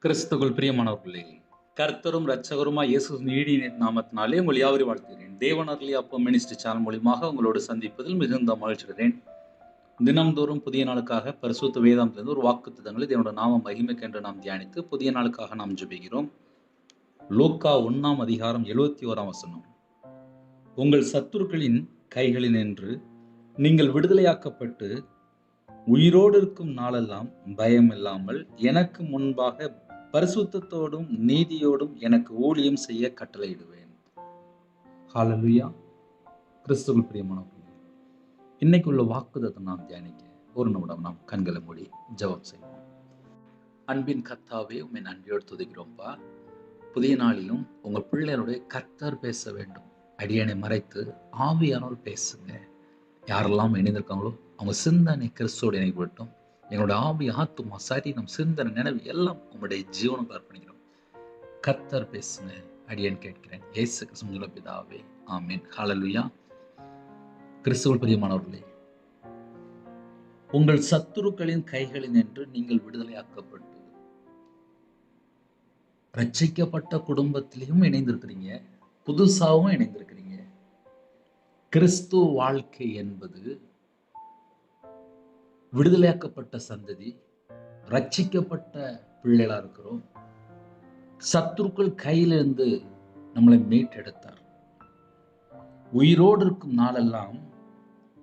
கிறிஸ்துவுக்குள் பிரியமானவர்களே, கர்த்தரும் இரட்சகருமாய் இயேசு நீடிய நாமத்தினாலே உங்கள் யாவரையும் வாழ்த்துகிறேன். தேவனருளிய அப்பம் மினிஸ்ட்ரி சேனல் மூலியமாக உங்களோடு சந்திப்பதில் மிகுந்த மகிழ்ச்சிகிறேன். தினம்தோறும் புதிய நாளுக்காக பரிசுத்த வேதாந்தத்திலிருந்து ஒரு வாக்குத்தத்தங்களை தேவனுடைய நாம மகிமைக்கென்று நாம் தியானித்து புதிய நாளுக்காக நாம் ஜெபிக்கிறோம். லூக்கா 1 அதிகாரம் 71 வசனம். உங்கள் சத்துருக்களின் கைகளினின்று நீங்கள் விடுதலையாக்கப்பட்டு உயிரோடு இருக்கும் நாளெல்லாம் பயமில்லாமல் எனக்கு முன்பாக பரிசுத்தத்தோடும் நீதியோடும் எனக்கு ஊழியம் செய்ய கட்டளையிடுவேன். ஹல்லேலூயா. கிறிஸ்துவுக்குள் பிரியமானவர்களே, இன்னைக்கு உள்ள வாக்குத்தத்தம் நாம் தியானிக்க ஒரு நிமிடம் நாம் கண்களை மூடி ஜெபம் செய்வோம். அன்பின் கர்த்தாவே, உம்மை நன்றியோடு துதிக்கிறோம்ப்பா. புதிய நாளிலும் உங்கள் பிள்ளைகளுடைய கர்த்தர் பேச வேண்டும். அடியனை மறைத்து ஆவியானவர் பேசுங்க. யாரெல்லாம் இணைந்திருக்காங்களோ அவங்க சிந்தனை கிறிஸ்துவோடு இணைக்கப்பட்டும். எங்களோட ஆவி, ஆத்துமா, சரீரம், சிந்தனை, நினைவு எல்லாம் உங்களுடைய ஜீவனுக்கு அர்ப்பணிக்கிறோம். கர்த்தர் பேசுங்க, அடியேன் கேட்கிறேன். இயேசு கிறிஸ்துவின் பிதாவே, ஆமென். ஹல்லேலூயா. கிறிஸ்துவுக்குள் பிரியமானவர்களே, உங்கள் சத்துருக்களின் கைகளினின்று நீங்கள் விடுதலையாக்கப்பட்டு ரட்சிக்கப்பட்ட குடும்பத்திலையும் இணைந்திருக்கிறீங்க, புதுசாகவும் இணைந்திருக்கிறீங்க. கிறிஸ்துவ வாழ்க்கை என்பது விடுதலையாக்கப்பட்ட சந்ததி, ரட்சிக்கப்பட்ட பிள்ளைகளா இருக்கிறோம். சத்துருக்கள் கையிலிருந்து நம்மளை மீட்டெடுத்தார். உயிரோடு இருக்கும் நாளெல்லாம்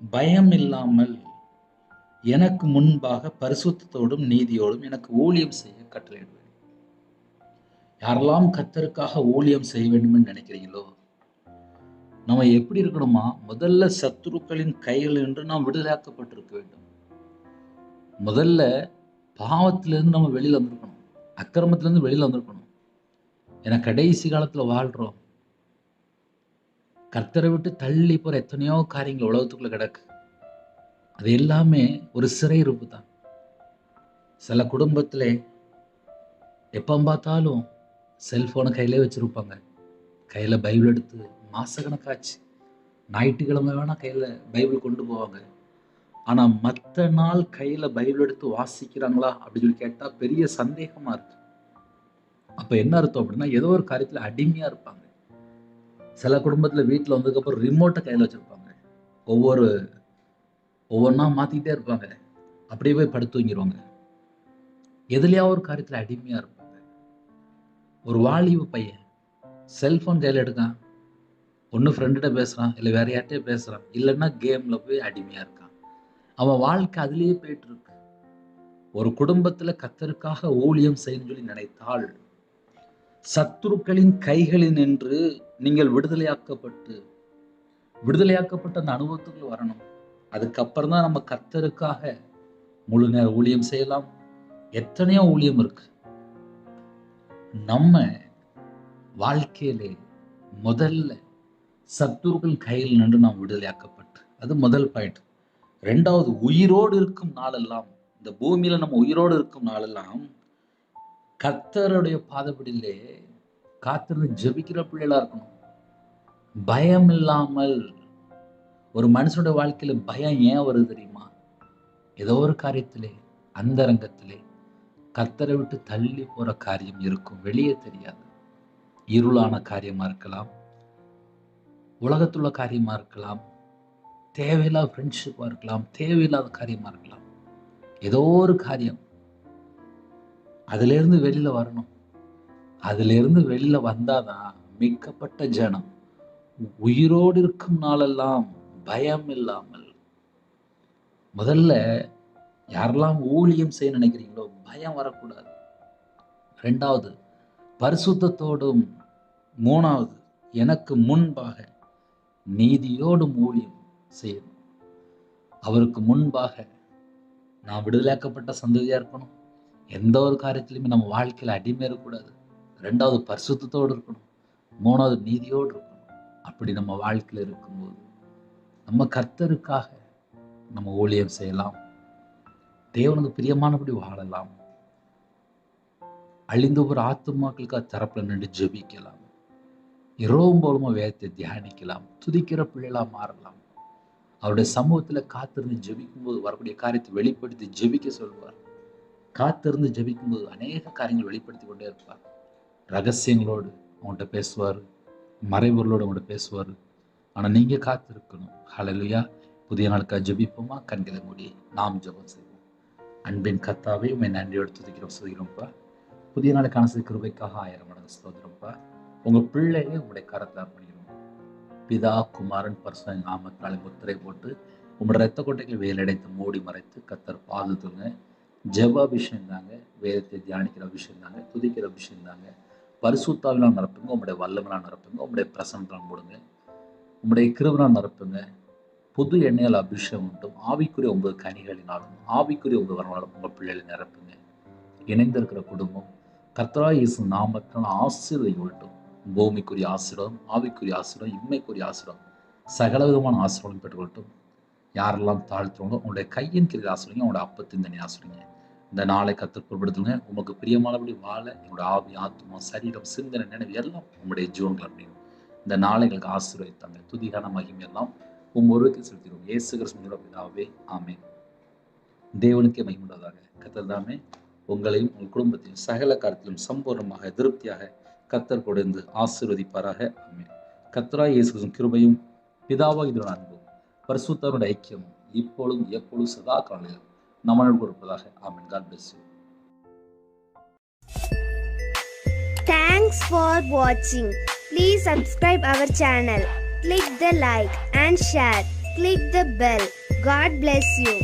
பயம் இல்லாமல் எனக்கு முன்பாக பரிசுத்தத்தோடும் நீதியோடும் எனக்கு ஊழியம் செய்ய கட்டளையிடுவேன். யாரெல்லாம் கர்த்தருக்காக ஊழியம் செய்ய வேண்டும் என்று நினைக்கிறீங்களோ, நம்ம எப்படி இருக்கணுமா? முதல்ல சத்துருக்களின் கையில் என்று நாம் விடுதலையாக்கப்பட்டிருக்க வேண்டும். முதல்ல பாவத்திலிருந்து நம்ம வெளியில வந்திருக்கணும், அக்கிரமத்திலிருந்து வெளியில வந்திருக்கணும். ஏன்னா கடைசி காலத்துல வாழ்றோம். கர்த்தரை விட்டு தள்ளி போற எத்தனையோ காரியங்கள் உலகத்துக்குள்ள கிடக்கு. அது எல்லாமே ஒரு சிறையிருப்பு தான். சில குடும்பத்துல எப்ப பார்த்தாலும் செல்போனை கையிலே வச்சிருப்பாங்க. கையில பைபிள் எடுத்து மாசக்கணக்காச்சு. ஞாயிற்றுக்கிழமை வேணா கையில பைபிள் கொண்டு போவாங்க. ஆனா மற்ற நாள் கையில பைபிள் எடுத்து வாசிக்கிறாங்களா அப்படின்னு சொல்லி கேட்டா பெரிய சந்தேகமா இருக்கு. அப்ப என்ன அர்த்தம் அப்படின்னா, ஏதோ ஒரு காரியத்துல அடிமையா இருப்பாங்க. சில குடும்பத்துல வீட்டுல வந்ததுக்கு அப்புறம் ரிமோட்டை கையில வச்சிருப்பாங்க. ஒவ்வொன்னா மாத்திக்கிட்டே இருப்பாங்க. அப்படியே போய் படுத்து தூங்கிடுவாங்க. எதுலயா ஒரு காரியத்துல அடிமையா இருப்பாங்க. ஒரு வாலிப பையன் செல்போன் கையில எடுக்கான், ஒன்னு ஃப்ரெண்ட பேசுறான், இல்ல வேற யார்கிட்டயே பேசுறான், இல்லைன்னா கேம்ல போய் அடிமையா இருக்கான். அவன் வாழ்க்கை அதிலேயே போயிட்டு இருக்கு. ஒரு குடும்பத்துல கர்த்தருக்காக ஊழியம் செய்யணும்னு சொல்லி நினைத்தால், சத்துருக்களின் கைகளினின்று நீங்கள் விடுதலையாக்கப்பட்ட அந்த அனுபவத்துக்குள்ள வரணும். அதுக்கப்புறம் தான் நம்ம கர்த்தருக்காக முழு நேர ஊழியம் செய்யலாம். எத்தனையோ ஊழியம் இருக்கு. நம்ம வாழ்க்கையிலே முதல்ல சத்துருக்கள் கையில் நின்று நாம் விடுதலையாக்கப்பட்டு, அது முதல் பாயிண்ட். ரெண்டாவது, உயிரோடு இருக்கும் நாளெல்லாம், இந்த பூமியில நம்ம உயிரோடு இருக்கும் நாளெல்லாம் கர்த்தருடைய பாதப்படியிலே காத்திருந்து ஜெபிக்கிற பிள்ளைகளா இருக்கணும். பயம் இல்லாமல். ஒரு மனுஷனுடைய வாழ்க்கையில பயம் ஏன் வருது தெரியுமா? ஏதோ ஒரு காரியத்திலே, அந்தரங்கத்திலே கர்த்தரை விட்டு தள்ளி போற காரியம் இருக்கும், வெளியே தெரியாது. இருளான காரியமா இருக்கலாம், உலகத்துள்ள காரியமா இருக்கலாம், தேவையில்லாத ஃப்ரெண்ட்ஷிப்பா இருக்கலாம், தேவையில்லாத காரியமா இருக்கலாம். ஏதோ ஒரு காரியம். அதுல இருந்து வெளியில வரணும். அதுல இருந்து வெளியில வந்தாதான் மீட்கப்பட்ட ஜனம் உயிரோடு இருக்கும் நாளெல்லாம் பயம் இல்லாமல். முதல்ல யாரெல்லாம் ஊழியம் செய்ய நினைக்கிறீங்களோ பயம் வரக்கூடாது. ரெண்டாவது, பரிசுத்தத்தோடும். மூணாவது, எனக்கு முன்பாக நீதியோடும் ஊழியம் செய்யணும். அவருக்கு முன்பாக நான் விடுதலையாக்கப்பட்ட சந்ததியா இருக்கணும். எந்த ஒரு காரியத்திலுமே நம்ம வாழ்க்கையில அடிமை இருக்கக்கூடாது. ரெண்டாவது, பரிசுத்தத்தோடு இருக்கணும். மூணாவது, நீதியோடு இருக்கணும். அப்படி நம்ம வாழ்க்கையில இருக்கும்போது நம்ம கர்த்தருக்காக நம்ம ஊழியம் செய்யலாம். தேவனுக்கு பிரியமானபடி வாழலாம். அழிந்து ஒரு ஆத்துமாக்களுக்காக தரப்புல நின்று ஜெபிக்கலாம். இரவும் போலுமா வேதத்தை தியானிக்கலாம். துதிக்கிற பிள்ளைகளா மாறலாம். அவருடைய சமூகத்துல காத்திருந்து ஜெபிக்கும் போது வரக்கூடிய காரியத்தை வெளிப்படுத்தி ஜெபிக்க சொல்வார். காத்திருந்து ஜெபிக்கும்போது அநேக காரியங்கள் வெளிப்படுத்தி கொண்டே இருப்பார். ரகசியங்களோடு உங்கள்கிட்ட பேசுவார், மறைபொருளோடு உங்கள்கிட்ட பேசுவார். ஆனால் நீங்கள் காத்திருக்கணும். ஹல்லேலூயா. புதிய நாளுக்காக ஜெபிப்போமா? கண்களை மூடி நாம் ஜெபம் செய்வோம். அன்பின் கர்த்தாவே, உம்மை நன்றியோடு துதிக்கிறோம்ப்பா. புதிய நாளுக்கான கிருபைக்காக 1000 மடங்கு ஸ்தோத்திரம்ப்பா. உங்கள் பிள்ளையை உங்களுடைய கரத்தில் அர்ப்பணிக்கிறோம். பிதா, குமாரன், பரிசுத்த நாமத்தினாலே முத்திரை போட்டு உங்களுடைய ரத்த கொட்டைகளை வேலடைத்து மூடி மறைத்து கர்த்தர் பாதுகாத்துங்க. ஜெப அபிஷேகம் தாங்க, வேதத்தை தியானிக்கிற அபிஷேகம் தாங்க, துதிக்கிற அபிஷேகம் தாங்க. பரிசுத்தாவினால் நிரப்புங்க, உங்களுடைய வல்லமையால் நிரப்புங்க, உங்களுடைய பிரசன்னத்தால் மூடுங்க, உங்களுடைய கிருபையால் நிரப்புங்க. புது எண்ணெயால் அபிஷேகம் உண்டும். ஆவிக்குரிய 9 கனிகளினாலும் ஆவிக்குரிய 9 வரங்களாலும் உங்கள் பிள்ளைகளை நிரப்புங்க. இணைந்திருக்கிற குடும்பம் கர்த்தராகிய இயேசு நாமத்தினால் ஆசீர்வதிக்கப்படட்டும். பூமிக்குரிய ஆசீர்வாதம், ஆவிக்குரிய ஆசீர்வாதம், இம்மைக்குரிய ஆசீர்வாதம், சகல விதமான ஆசீர்வாதம் பெற்றுக்கொள்ளட்டும். யாரெல்லாம் தாழ்த்துறவங்களோ உங்களுடைய கையின் கீழ் ஆசீர்வதிங்க, உங்களுடைய அப்பத்தின் தண்ணி ஆசீர்வதிங்க. இந்த நாளை கர்த்தர் பொருட்படுத்துங்க. உமக்கு பிரியமானபடி வாழ எங்களுடைய ஆவி, ஆத்மா, சரீரம், சிந்தனை, நினைவு எல்லாம் உங்களுடைய ஜீவன்கள் அப்படின்னு இந்த நாளை எங்களுக்கு ஆசீர்வதித்தாங்க. துதிகான மகிமை எல்லாம் ஒருவருக்கு செலுத்திடுவோம். இயேசு கிறிஸ்துவின் பிதாவே, ஆமென். தேவனுக்கே மகிமையுண்டாதாக. கர்த்தர் தாமே உங்களையும் உங்கள் குடும்பத்தையும் சகல காரியத்திலும் சம்பூர்ணமாக திருப்தியாக கர்த்தர் கொடுத்து ஆசீர்வதிப்பாராக. ஆமென். கர்த்தராகிய இயேசு கிறிஸ்துவின் கிருபையும் பிதாவாகிய தேவனுடைய அன்பும் பரிசுத்தருடைய ஐக்கியமும் இப்பொழுதும் எப்பொழுதும் சதா காலங்களிலும் நம்மளோடு கொடுப்பதாக. ஆமென். God bless you. Thanks for watching. Please subscribe our channel. Click the like and share. Click the bell. God bless you.